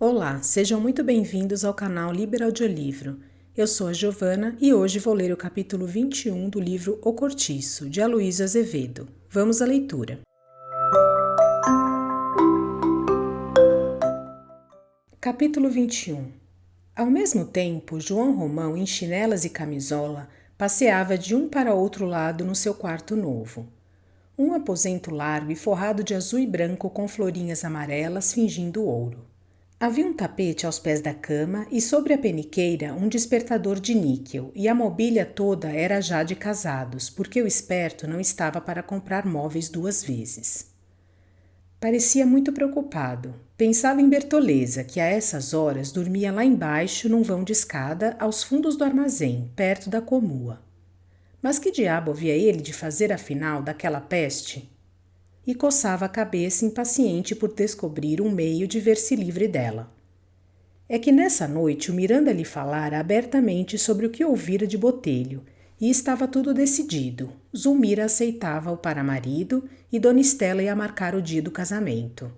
Olá, sejam muito bem-vindos ao canal Liber Audiolivro. Eu sou a Giovana e hoje vou ler o capítulo 21 do livro O Cortiço, de Aloísio Azevedo. Vamos à leitura. Capítulo 21. Ao mesmo tempo, João Romão, em chinelas e camisola, passeava de um para outro lado no seu quarto novo. Um aposento largo e forrado de azul e branco com florinhas amarelas fingindo ouro. Havia um tapete aos pés da cama e sobre a peniqueira um despertador de níquel, e a mobília toda era já de casados, porque o esperto não estava para comprar móveis duas vezes. Parecia muito preocupado. Pensava em Bertoleza, que a essas horas dormia lá embaixo num vão de escada aos fundos do armazém, perto da comua. Mas que diabo havia ele de fazer afinal daquela peste? E coçava a cabeça impaciente por descobrir um meio de ver-se livre dela. É que nessa noite o Miranda lhe falara abertamente sobre o que ouvira de Botelho, e estava tudo decidido. Zulmira aceitava-o para marido e Dona Estela ia marcar o dia do casamento.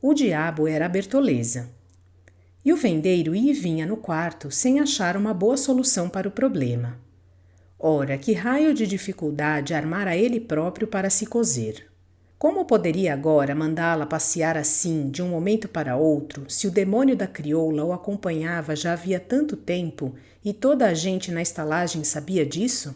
O diabo era a Bertoleza. E o vendeiro ia e vinha no quarto sem achar uma boa solução para o problema. Ora, que raio de dificuldade armara ele próprio para se coser. Como poderia agora mandá-la passear assim, de um momento para outro, se o demônio da crioula o acompanhava já havia tanto tempo e toda a gente na estalagem sabia disso?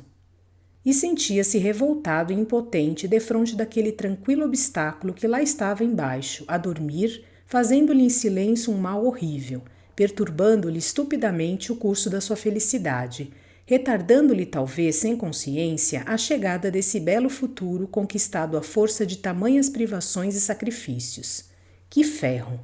E sentia-se revoltado e impotente defronte daquele tranquilo obstáculo que lá estava embaixo, a dormir, fazendo-lhe em silêncio um mal horrível, perturbando-lhe estupidamente o curso da sua felicidade, retardando-lhe talvez sem consciência a chegada desse belo futuro conquistado à força de tamanhas privações e sacrifícios. Que ferro!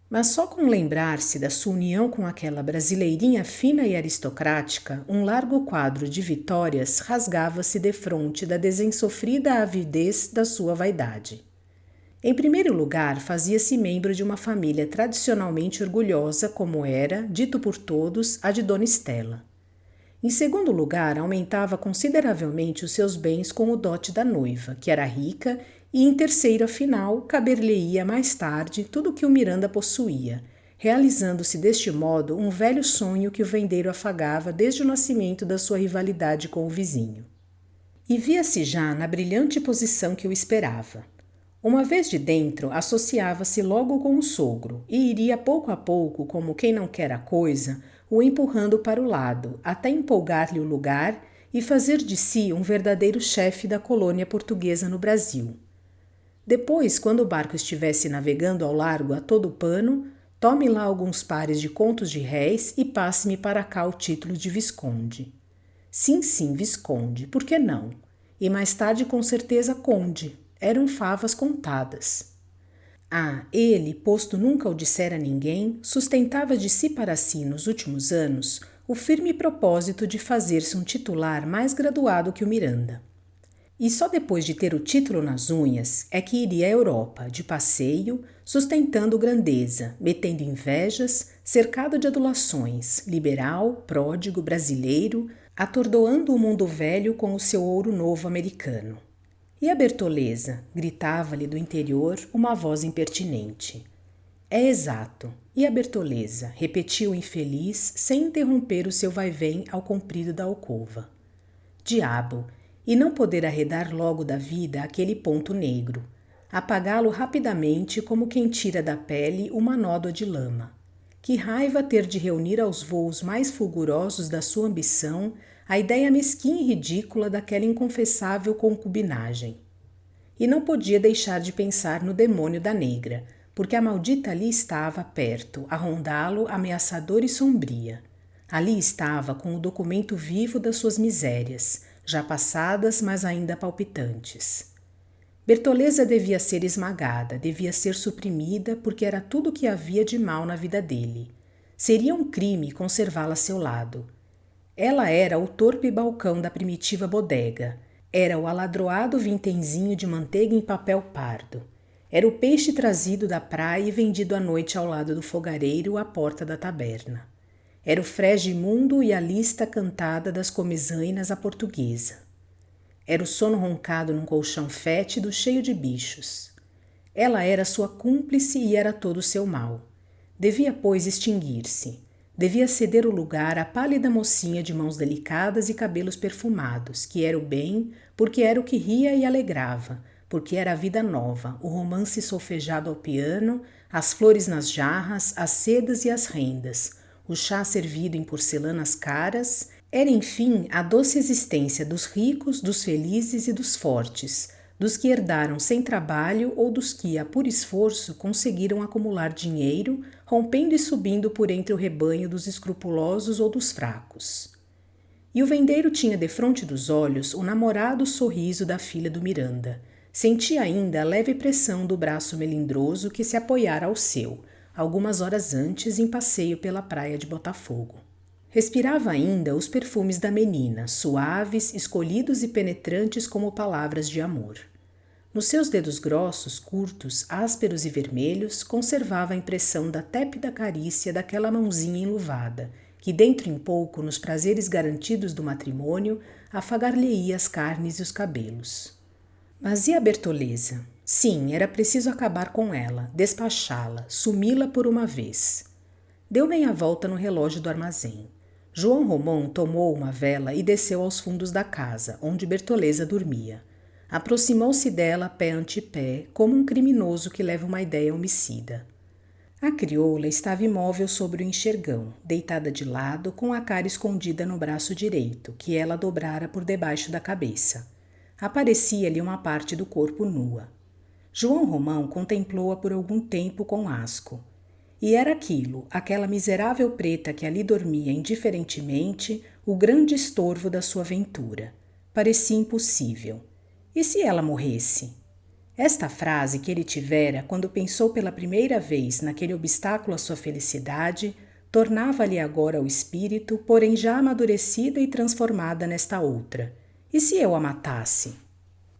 Mas só com lembrar-se da sua união com aquela brasileirinha fina e aristocrática, um largo quadro de vitórias rasgava-se defronte da desensofrida avidez da sua vaidade. Em primeiro lugar, fazia-se membro de uma família tradicionalmente orgulhosa, como era, dito por todos, a de Dona Estela. Em segundo lugar, aumentava consideravelmente os seus bens com o dote da noiva, que era rica, e em terceiro, afinal, caber-lhe-ia mais tarde tudo o que o Miranda possuía, realizando-se deste modo um velho sonho que o vendeiro afagava desde o nascimento da sua rivalidade com o vizinho. E via-se já na brilhante posição que o esperava. Uma vez de dentro, associava-se logo com o sogro e iria pouco a pouco, como quem não quer a coisa, o empurrando para o lado, até empolgar-lhe o lugar e fazer de si um verdadeiro chefe da colônia portuguesa no Brasil. Depois, quando o barco estivesse navegando ao largo a todo pano, tome lá alguns pares de contos de réis e passe-me para cá o título de Visconde. Sim, Visconde, por que não? E mais tarde com certeza Conde. Eram favas contadas. Ele, posto nunca o dissera a ninguém, sustentava de si para si nos últimos anos o firme propósito de fazer-se um titular mais graduado que o Miranda. E só depois de ter o título nas unhas é que iria à Europa, de passeio, sustentando grandeza, metendo invejas, cercado de adulações, liberal, pródigo, brasileiro, atordoando o mundo velho com o seu ouro novo americano. E a Bertoleza? Gritava-lhe do interior uma voz impertinente. É exato. E a Bertoleza? Repetiu o infeliz, sem interromper o seu vai-vem ao comprido da alcova. Diabo! E não poder arredar logo da vida aquele ponto negro. Apagá-lo rapidamente como quem tira da pele uma nódoa de lama. Que raiva ter de reunir aos voos mais fulgurosos da sua ambição a ideia mesquinha e ridícula daquela inconfessável concubinagem. E não podia deixar de pensar no demônio da negra, porque a maldita ali estava perto, a rondá-lo ameaçadora e sombria. Ali estava com o documento vivo das suas misérias, já passadas, mas ainda palpitantes. Bertoleza devia ser esmagada, devia ser suprimida, porque era tudo o que havia de mal na vida dele. Seria um crime conservá-la a seu lado. Ela era o torpe balcão da primitiva bodega. Era o aladroado vintenzinho de manteiga em papel pardo. Era o peixe trazido da praia e vendido à noite ao lado do fogareiro à porta da taberna. Era o frege imundo e a lista cantada das comezainas à portuguesa. Era o sono roncado num colchão fétido cheio de bichos. Ela era sua cúmplice e era todo o seu mal. Devia, pois, extinguir-se. Devia ceder o lugar à pálida mocinha de mãos delicadas e cabelos perfumados, que era o bem, porque era o que ria e alegrava, porque era a vida nova, o romance solfejado ao piano, as flores nas jarras, as sedas e as rendas, o chá servido em porcelanas caras, era, enfim, a doce existência dos ricos, dos felizes e dos fortes, dos que herdaram sem trabalho ou dos que, a puro esforço, conseguiram acumular dinheiro, rompendo e subindo por entre o rebanho dos escrupulosos ou dos fracos. E o vendeiro tinha defronte dos olhos o namorado sorriso da filha do Miranda. Sentia ainda a leve pressão do braço melindroso que se apoiara ao seu, algumas horas antes em passeio pela praia de Botafogo. Respirava ainda os perfumes da menina, suaves, escolhidos e penetrantes como palavras de amor. Nos seus dedos grossos, curtos, ásperos e vermelhos, conservava a impressão da tépida carícia daquela mãozinha enluvada, que dentro em pouco, nos prazeres garantidos do matrimônio, afagar-lhe-ia as carnes e os cabelos. Mas e a Bertoleza? Sim, era preciso acabar com ela, despachá-la, sumi-la por uma vez. Deu meia volta no relógio do armazém. João Romão tomou uma vela e desceu aos fundos da casa, onde Bertoleza dormia. Aproximou-se dela pé ante pé, como um criminoso que leva uma ideia homicida. A crioula estava imóvel sobre o enxergão, deitada de lado, com a cara escondida no braço direito, que ela dobrara por debaixo da cabeça. Aparecia-lhe uma parte do corpo nua. João Romão contemplou-a por algum tempo com asco. E era aquilo, aquela miserável preta que ali dormia indiferentemente, o grande estorvo da sua aventura. Parecia impossível. E se ela morresse? Esta frase que ele tivera quando pensou pela primeira vez naquele obstáculo à sua felicidade, tornava-lhe agora o espírito, porém já amadurecida e transformada nesta outra. E se eu a matasse?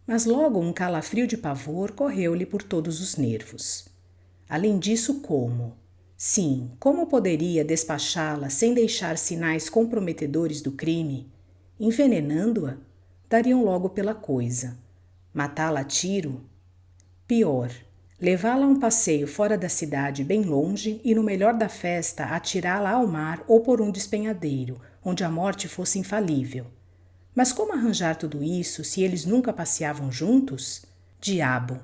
Mas logo um calafrio de pavor correu-lhe por todos os nervos. Além disso, como? Sim, como poderia despachá-la sem deixar sinais comprometedores do crime? Envenenando-a? Dariam logo pela coisa. Matá-la a tiro? Pior, levá-la a um passeio fora da cidade bem longe e, no melhor da festa, atirá-la ao mar ou por um despenhadeiro, onde a morte fosse infalível. Mas como arranjar tudo isso se eles nunca passeavam juntos? Diabo!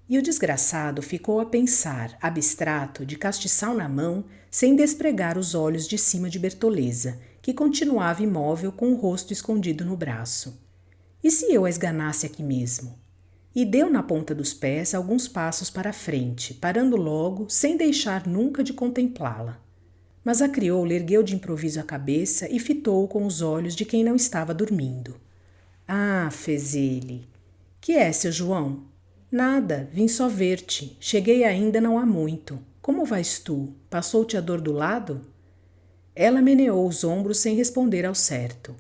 E o desgraçado ficou a pensar, abstrato, de castiçal na mão, sem despregar os olhos de cima de Bertoleza, que continuava imóvel com o rosto escondido no braço. E se eu a esganasse aqui mesmo? E deu na ponta dos pés alguns passos para a frente, parando logo, sem deixar nunca de contemplá-la. Mas a crioula ergueu de improviso a cabeça e fitou-o com os olhos de quem não estava dormindo. Ah, fez ele. Que é, seu João? Nada, vim só ver-te. Cheguei ainda não há muito. Como vais tu? Passou-te a dor do lado? Ela meneou os ombros sem responder ao certo.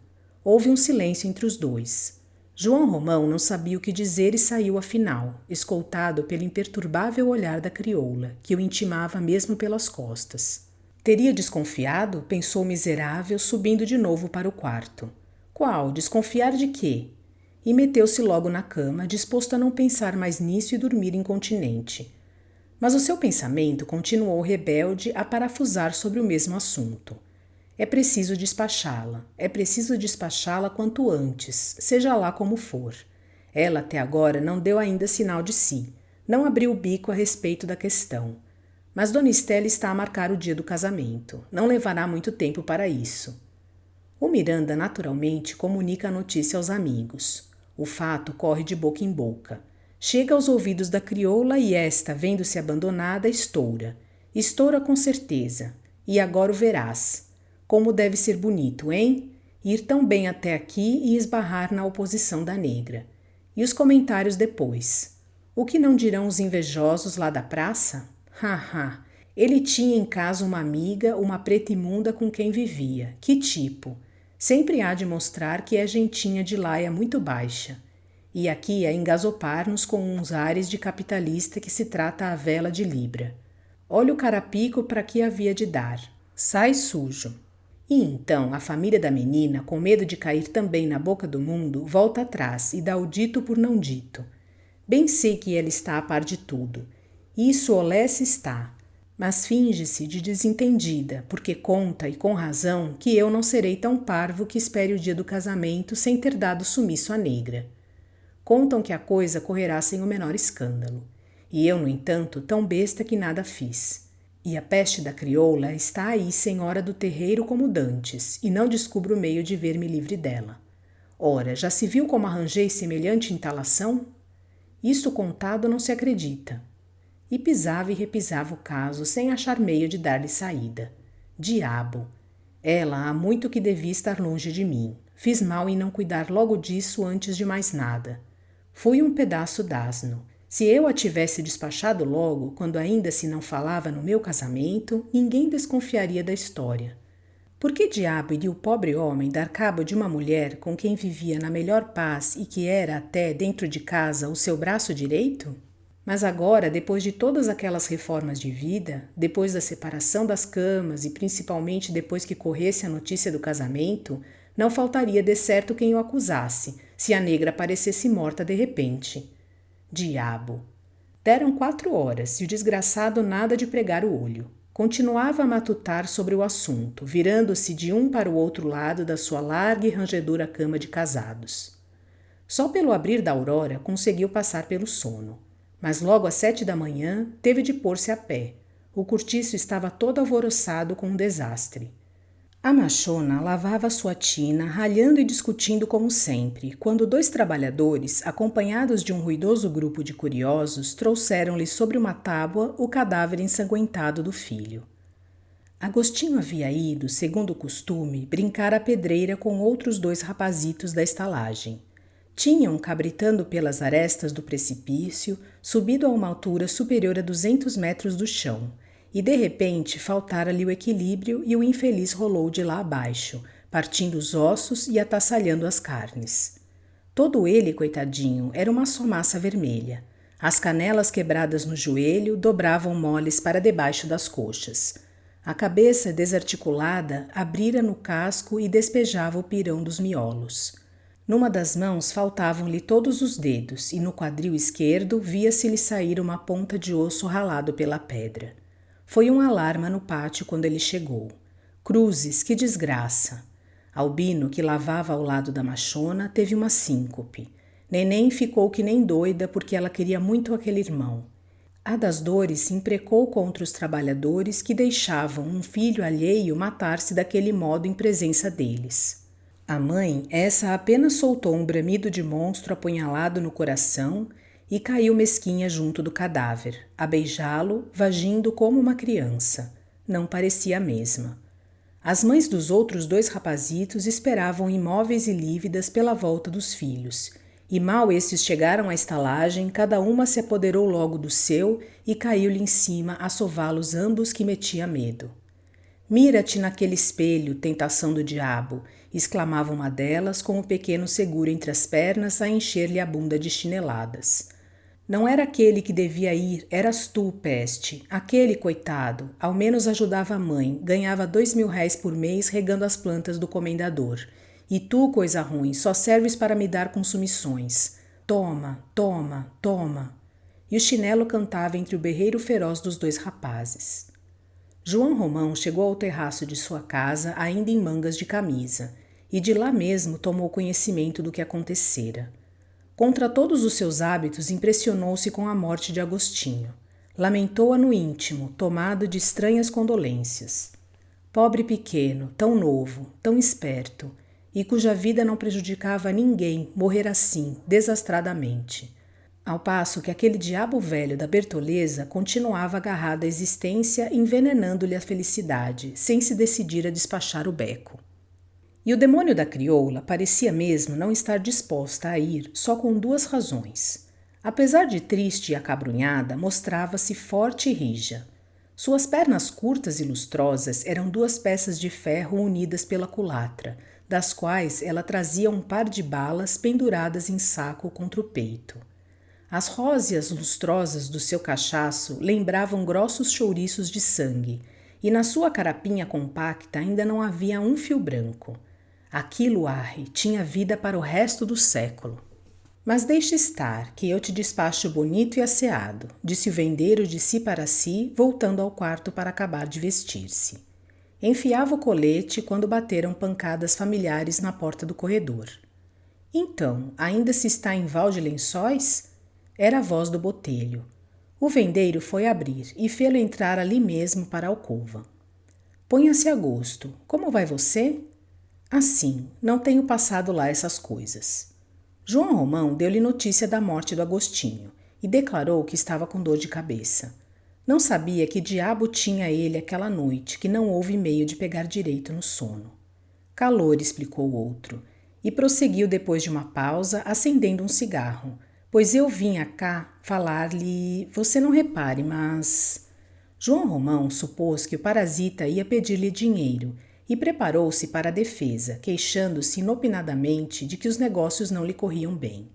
Houve um silêncio entre os dois. João Romão não sabia o que dizer e saiu afinal, escoltado pelo imperturbável olhar da crioula, que o intimava mesmo pelas costas. Teria desconfiado? Pensou o miserável, subindo de novo para o quarto. Qual? Desconfiar de quê? E meteu-se logo na cama, disposto a não pensar mais nisso e dormir incontinente. Mas o seu pensamento continuou rebelde a parafusar sobre o mesmo assunto. É preciso despachá-la quanto antes, seja lá como for. Ela até agora não deu ainda sinal de si, não abriu o bico a respeito da questão. Mas Dona Estela está a marcar o dia do casamento, não levará muito tempo para isso. O Miranda naturalmente comunica a notícia aos amigos. O fato corre de boca em boca. Chega aos ouvidos da crioula e esta, vendo-se abandonada, estoura. Estoura com certeza. E agora o verás. Como deve ser bonito, hein? Ir tão bem até aqui e esbarrar na oposição da negra. E os comentários depois. O que não dirão os invejosos lá da praça? Haha! Ele tinha em casa uma amiga, uma preta imunda com quem vivia. Que tipo? Sempre há de mostrar que é gentinha de laia muito baixa. E aqui a engasopar-nos com uns ares de capitalista que se trata à vela de libra. Olha o carapico para que havia de dar. Sai sujo. E então a família da menina, com medo de cair também na boca do mundo, volta atrás e dá o dito por não dito. Bem sei que ela está a par de tudo. Isso olesse está. mas finge-se de desentendida, porque conta, e com razão, que eu não serei tão parvo que espere o dia do casamento sem ter dado sumiço à negra. Contam que a coisa correrá sem o menor escândalo. E eu, no entanto, tão besta que nada fiz. E a peste da crioula está aí senhora do terreiro como dantes, e não descubro o meio de ver-me livre dela. Ora, já se viu como arranjei semelhante entalação? Isto contado não se acredita. E pisava e repisava o caso, sem achar meio de dar-lhe saída. Diabo! Ela há muito que devia estar longe de mim. Fiz mal em não cuidar logo disso antes de mais nada. Fui um pedaço d'asno. Se eu a tivesse despachado logo, quando ainda se não falava no meu casamento, ninguém desconfiaria da história. Por que diabo iria o pobre homem dar cabo de uma mulher com quem vivia na melhor paz e que era até, dentro de casa, o seu braço direito? Mas agora, depois de todas aquelas reformas de vida, depois da separação das camas e principalmente depois que corresse a notícia do casamento, não faltaria de certo quem o acusasse, se a negra aparecesse morta de repente. Diabo! Deram 4 horas e o desgraçado nada de pregar o olho. Continuava a matutar sobre o assunto, virando-se de um para o outro lado da sua larga e rangedora cama de casados. Só pelo abrir da aurora conseguiu passar pelo sono. Mas logo às 7 da manhã teve de pôr-se a pé. O cortiço estava todo alvoroçado com um desastre. A machona lavava sua tina, ralhando e discutindo como sempre, quando 2 trabalhadores, acompanhados de um ruidoso grupo de curiosos, trouxeram-lhe sobre uma tábua o cadáver ensanguentado do filho. Agostinho havia ido, segundo o costume, brincar à pedreira com outros 2 rapazitos da estalagem. Tinham, cabritando pelas arestas do precipício, subido a uma altura superior a 200 metros do chão, e de repente faltara-lhe o equilíbrio e o infeliz rolou de lá abaixo, partindo os ossos e atassalhando as carnes. Todo ele, coitadinho, era uma só massa vermelha. As canelas quebradas no joelho dobravam moles para debaixo das coxas. A cabeça desarticulada abrira no casco e despejava o pirão dos miolos. Numa das mãos faltavam-lhe todos os dedos e no quadril esquerdo via-se-lhe sair uma ponta de osso ralado pela pedra. Foi um alarma no pátio quando ele chegou. Cruzes, que desgraça! Albino, que lavava ao lado da machona, teve uma síncope. Neném ficou que nem doida porque ela queria muito aquele irmão. A das dores se imprecou contra os trabalhadores que deixavam um filho alheio matar-se daquele modo em presença deles. A mãe, essa apenas soltou um bramido de monstro apunhalado no coração e caiu mesquinha junto do cadáver, a beijá-lo, vagindo como uma criança. Não parecia a mesma. As mães dos outros 2 rapazitos esperavam imóveis e lívidas pela volta dos filhos, e mal esses chegaram à estalagem, cada uma se apoderou logo do seu e caiu-lhe em cima a sová-los ambos que metia medo. Mira-te naquele espelho, tentação do diabo, exclamava uma delas com o pequeno seguro entre as pernas a encher-lhe a bunda de chineladas. Não era aquele que devia ir, eras tu, peste. Aquele, coitado, ao menos ajudava a mãe, ganhava 2.000 por mês regando as plantas do comendador. E tu, coisa ruim, só serves para me dar consumições. Toma, toma, toma. E o chinelo cantava entre o berreiro feroz dos 2 rapazes. João Romão chegou ao terraço de sua casa ainda em mangas de camisa, e de lá mesmo tomou conhecimento do que acontecera. Contra todos os seus hábitos, impressionou-se com a morte de Agostinho. Lamentou-a no íntimo, tomado de estranhas condolências. Pobre pequeno, tão novo, tão esperto, e cuja vida não prejudicava a ninguém morrer assim, desastradamente. Ao passo que aquele diabo velho da Bertoleza continuava agarrado à existência, envenenando-lhe a felicidade, sem se decidir a despachar o beco. E o demônio da crioula parecia mesmo não estar disposta a ir só com 2 razões. Apesar de triste e acabrunhada, mostrava-se forte e rija. Suas pernas curtas e lustrosas eram 2 peças de ferro unidas pela culatra, das quais ela trazia um par de balas penduradas em saco contra o peito. As róseas lustrosas do seu cachaço lembravam grossos chouriços de sangue, e na sua carapinha compacta ainda não havia um fio branco. Aquilo, arre, tinha vida para o resto do século. Mas deixe estar, que eu te despacho bonito e asseado, disse o vendeiro de si para si, voltando ao quarto para acabar de vestir-se. Enfiava o colete quando bateram pancadas familiares na porta do corredor. Então, ainda se está em val de lençóis? Era a voz do botelho. O vendeiro foi abrir e fê-lo entrar ali mesmo para a alcova. Ponha-se a gosto. Como vai você? Assim, não tenho passado lá essas coisas. João Romão deu-lhe notícia da morte do Agostinho e declarou que estava com dor de cabeça. Não sabia que diabo tinha ele aquela noite que não houve meio de pegar direito no sono. Calor, explicou o outro, e prosseguiu depois de uma pausa, acendendo um cigarro, pois eu vinha cá falar-lhe, você não repare, mas... João Romão supôs que o parasita ia pedir-lhe dinheiro e preparou-se para a defesa, queixando-se inopinadamente de que os negócios não lhe corriam bem.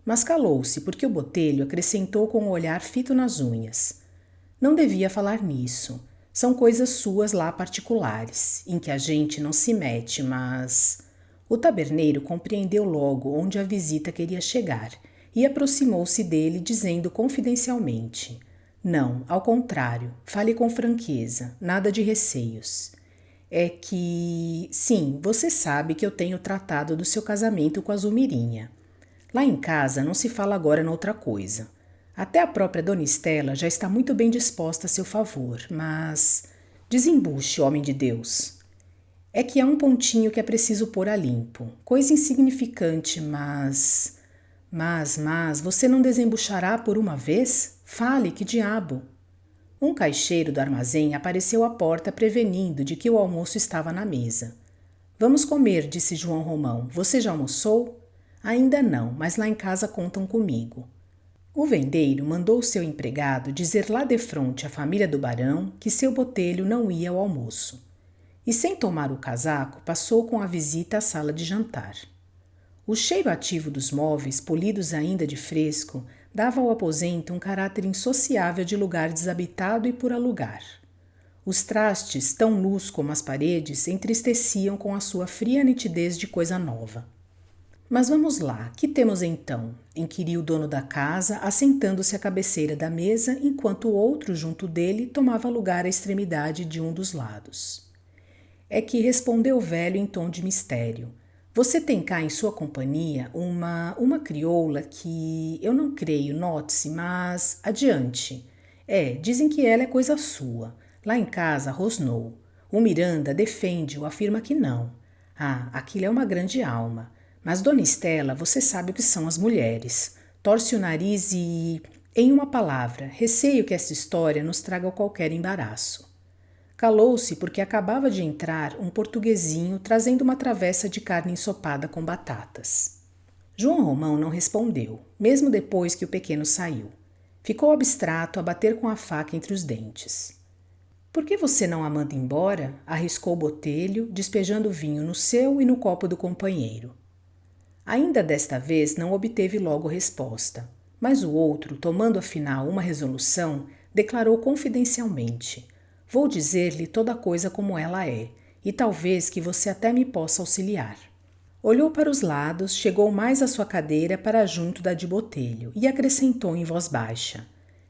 Mas calou-se porque o botelho acrescentou com o olhar fito nas unhas. Não devia falar nisso. São coisas suas lá particulares, em que a gente não se mete, mas... O taberneiro compreendeu logo onde a visita queria chegar e aproximou-se dele dizendo confidencialmente: não, ao contrário, fale com franqueza, nada de receios. É que, sim, você sabe que eu tenho tratado do seu casamento com a Zulmirinha. Lá em casa não se fala agora noutra coisa. Até a própria Dona Estela já está muito bem disposta a seu favor, mas... Desembuche, homem de Deus. É que há um pontinho que é preciso pôr a limpo. Coisa insignificante, mas... Mas, você não desembuchará por uma vez? Fale, que diabo! Um caixeiro do armazém apareceu à porta prevenindo de que o almoço estava na mesa. Vamos comer, disse João Romão. Você já almoçou? Ainda não, mas lá em casa contam comigo. O vendeiro mandou seu empregado dizer lá defronte à família do barão que seu botelho não ia ao almoço. E sem tomar o casaco, passou com a visita à sala de jantar. O cheiro ativo dos móveis, polidos ainda de fresco, dava ao aposento um caráter insociável de lugar desabitado e por alugar. Os trastes, tão nus como as paredes, entristeciam com a sua fria nitidez de coisa nova. Mas vamos lá, que temos então? Inquiriu o dono da casa, assentando-se à cabeceira da mesa, enquanto o outro, junto dele, tomava lugar à extremidade de um dos lados. É que respondeu o velho em tom de mistério. Você tem cá em sua companhia uma crioula que eu não creio, note-se, mas adiante. Dizem que ela é coisa sua. Lá em casa rosnou. O Miranda defende-o, afirma que não. Ah, aquilo é uma grande alma. Mas, Dona Estela, você sabe o que são as mulheres. Torce o nariz e... Em uma palavra, receio que essa história nos traga qualquer embaraço. Calou-se porque acabava de entrar um portuguesinho trazendo uma travessa de carne ensopada com batatas. João Romão não respondeu, mesmo depois que o pequeno saiu. Ficou abstrato a bater com a faca entre os dentes. Por que você não a manda embora? Arriscou o botelho, despejando vinho no seu e no copo do companheiro. Ainda desta vez não obteve logo resposta, mas o outro, tomando afinal uma resolução, declarou confidencialmente: vou dizer-lhe toda a coisa como ela é, e talvez que você até me possa auxiliar. Olhou para os lados, chegou mais à sua cadeira para junto da de botelho e acrescentou em voz baixa: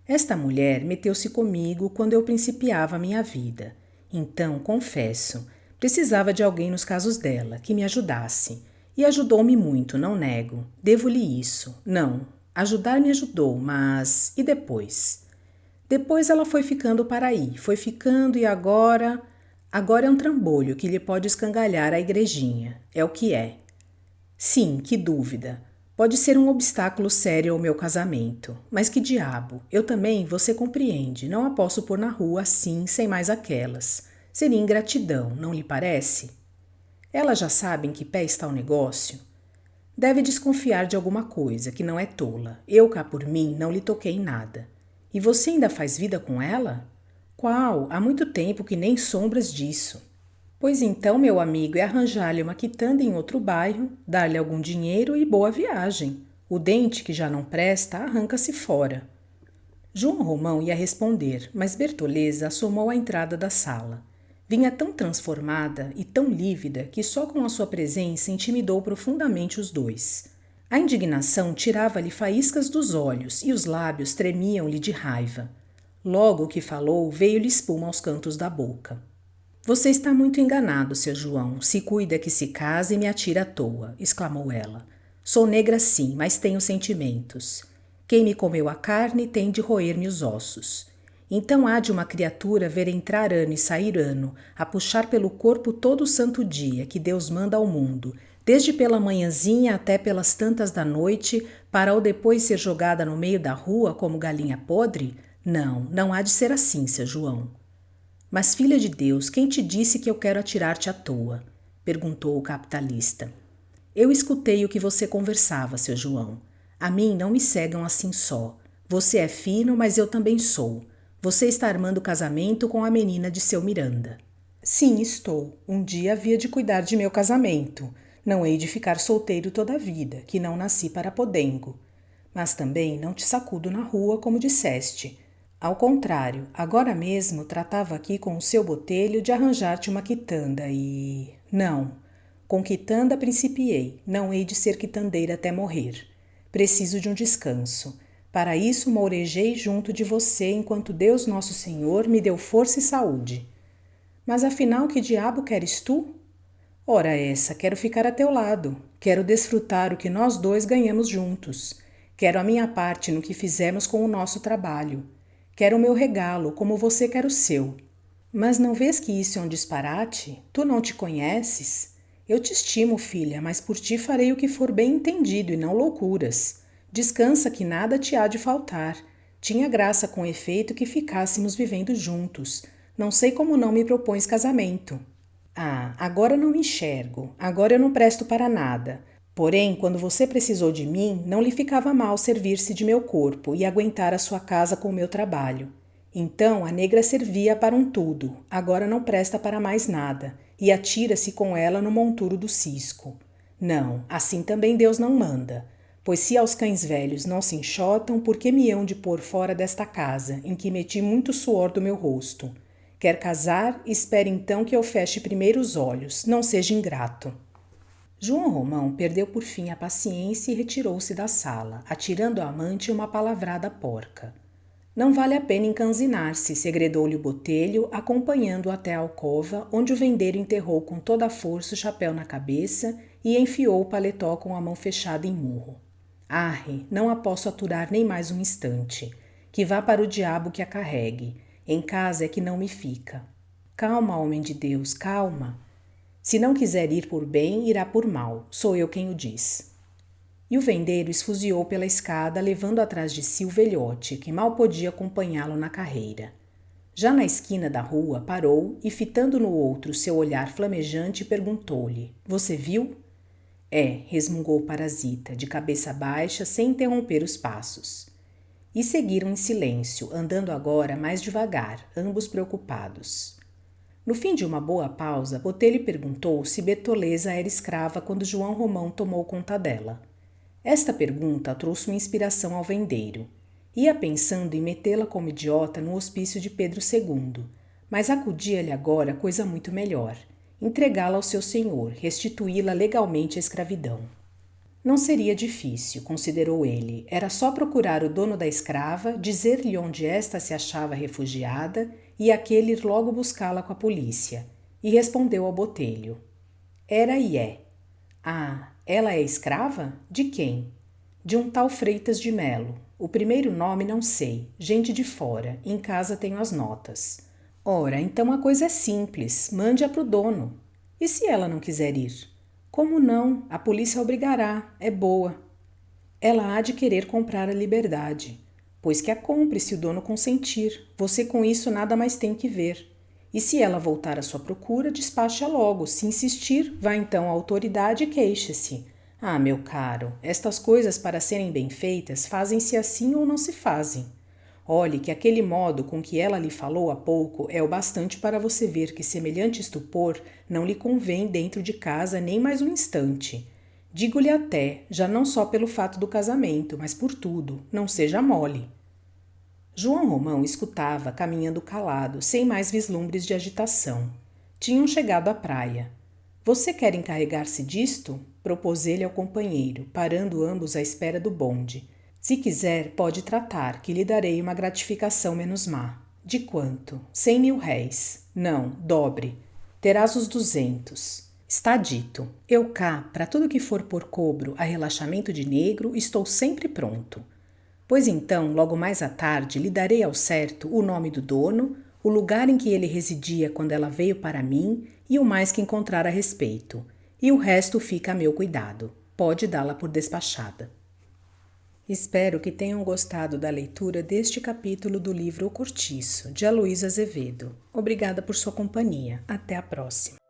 esta mulher meteu-se comigo quando eu principiava a minha vida. Então, confesso, precisava de alguém nos casos dela, que me ajudasse. E ajudou-me muito, não nego. Devo-lhe isso. Não, ajudar me ajudou, mas... E depois? Depois ela foi ficando para aí, foi ficando e agora... Agora é um trambolho que lhe pode escangalhar a igrejinha. É o que é. Sim, que dúvida. Pode ser um obstáculo sério ao meu casamento. Mas que diabo. Eu também, você compreende, não a posso pôr na rua assim, sem mais aquelas. Seria ingratidão, não lhe parece? Ela já sabe em que pé está o negócio? Deve desconfiar de alguma coisa, que não é tola. Eu, cá por mim, não lhe toquei em nada. E você ainda faz vida com ela? Qual? Há muito tempo que nem sombras disso. Pois então, meu amigo, é arranjar-lhe uma quitanda em outro bairro, dar-lhe algum dinheiro e boa viagem. O dente que já não presta, arranca-se fora. João Romão ia responder, mas Bertoleza assomou à entrada da sala. Vinha tão transformada e tão lívida que só com a sua presença intimidou profundamente os dois. A indignação tirava-lhe faíscas dos olhos e os lábios tremiam-lhe de raiva. Logo que falou, veio-lhe espuma aos cantos da boca. Você está muito enganado, seu João. Se cuida que se case e me atira à toa, exclamou ela. Sou negra sim, mas tenho sentimentos. Quem me comeu a carne tem de roer-me os ossos. Então há de uma criatura ver entrar ano e sair ano, a puxar pelo corpo todo o santo dia que Deus manda ao mundo, desde pela manhãzinha até pelas tantas da noite, para ao depois ser jogada no meio da rua como galinha podre? Não, não há de ser assim, seu João. Mas, filha de Deus, quem te disse que eu quero atirar-te à toa? Perguntou o capitalista. Eu escutei o que você conversava, seu João. A mim não me cegam assim só. Você é fino, mas eu também sou. Você está armando casamento com a menina de seu Miranda. Sim, estou. Um dia havia de cuidar de meu casamento. Não hei de ficar solteiro toda a vida, que não nasci para podengo. Mas também não te sacudo na rua, como disseste. Ao contrário, agora mesmo tratava aqui com o seu botelho de arranjar-te uma quitanda e... Não, com quitanda principiei, não hei de ser quitandeira até morrer. Preciso de um descanso. Para isso mourejei junto de você enquanto Deus Nosso Senhor me deu força e saúde. Mas afinal que diabo queres tu? Ora essa, quero ficar a teu lado, quero desfrutar o que nós dois ganhamos juntos. Quero a minha parte no que fizemos com o nosso trabalho. Quero o meu regalo, como você quer o seu. Mas não vês que isso é um disparate? Tu não te conheces? Eu te estimo, filha, mas por ti farei o que for bem entendido e não loucuras. Descansa que nada te há de faltar. Tinha graça com efeito que ficássemos vivendo juntos. Não sei como não me propões casamento. Ah, agora não me enxergo. Agora eu não presto para nada. Porém, quando você precisou de mim, não lhe ficava mal servir-se de meu corpo e aguentar a sua casa com o meu trabalho. Então a negra servia para um tudo, agora não presta para mais nada, e atira-se com ela no monturo do cisco. Não, assim também Deus não manda. Pois se aos cães velhos não se enxotam, por que me hão de pôr fora desta casa, em que meti muito suor do meu rosto? Quer casar? Espere então que eu feche primeiro os olhos, não seja ingrato. João Romão perdeu por fim a paciência e retirou-se da sala, atirando ao amante uma palavrada porca. Não vale a pena encanzinar-se, segredou-lhe o botelho, acompanhando-o até a alcova, onde o vendeiro enterrou com toda a força o chapéu na cabeça e enfiou o paletó com a mão fechada em murro. Arre, não a posso aturar nem mais um instante. Que vá para o diabo que a carregue. Em casa é que não me fica. Calma, homem de Deus, calma. Se não quiser ir por bem, irá por mal. Sou eu quem o diz. E o vendeiro esfuziou pela escada, levando atrás de si o velhote, que mal podia acompanhá-lo na carreira. Já na esquina da rua, parou e, fitando no outro seu olhar flamejante, perguntou-lhe: Você viu? É, resmungou o parasita, de cabeça baixa, sem interromper os passos. E seguiram em silêncio, andando agora mais devagar, ambos preocupados. No fim de uma boa pausa, Botelho perguntou se Bertoleza era escrava quando João Romão tomou conta dela. Esta pergunta trouxe uma inspiração ao vendeiro. Ia pensando em metê-la como idiota no hospício de Pedro II, mas acudia-lhe agora coisa muito melhor: entregá-la ao seu senhor, restituí-la legalmente à escravidão. Não seria difícil, considerou ele. Era só procurar o dono da escrava, dizer-lhe onde esta se achava refugiada e aquele ir logo buscá-la com a polícia. E respondeu ao Botelho: Era e é. Ah, ela é escrava? De quem? De um tal Freitas de Melo. O primeiro nome não sei, gente de fora, em casa tenho as notas. Ora, então a coisa é simples, mande-a para o dono. E se ela não quiser ir? Como não? A polícia a obrigará, é boa. Ela há de querer comprar a liberdade. Pois que a compre se o dono consentir. Você com isso nada mais tem que ver. E se ela voltar à sua procura, despache-a logo. Se insistir, vá então à autoridade e queixe-se. Ah, meu caro, estas coisas para serem bem feitas fazem-se assim ou não se fazem. Olhe que aquele modo com que ela lhe falou há pouco é o bastante para você ver que semelhante estupor não lhe convém dentro de casa nem mais um instante. Digo-lhe até, já não só pelo fato do casamento, mas por tudo, não seja mole. João Romão escutava, caminhando calado, sem mais vislumbres de agitação. Tinham chegado à praia. Você quer encarregar-se disto? Propôs ele ao companheiro, parando ambos à espera do bonde. Se quiser, pode tratar, que lhe darei uma gratificação menos má. De quanto? 100.000 réis. Não, dobre. Terás os 200. Está dito. Eu cá, para tudo que for por cobro a relaxamento de negro, estou sempre pronto. Pois então, logo mais à tarde, lhe darei ao certo o nome do dono, o lugar em que ele residia quando ela veio para mim e o mais que encontrar a respeito. E o resto fica a meu cuidado. Pode dá-la por despachada. Espero que tenham gostado da leitura deste capítulo do livro O Cortiço, de Aloísio Azevedo. Obrigada por sua companhia. Até a próxima.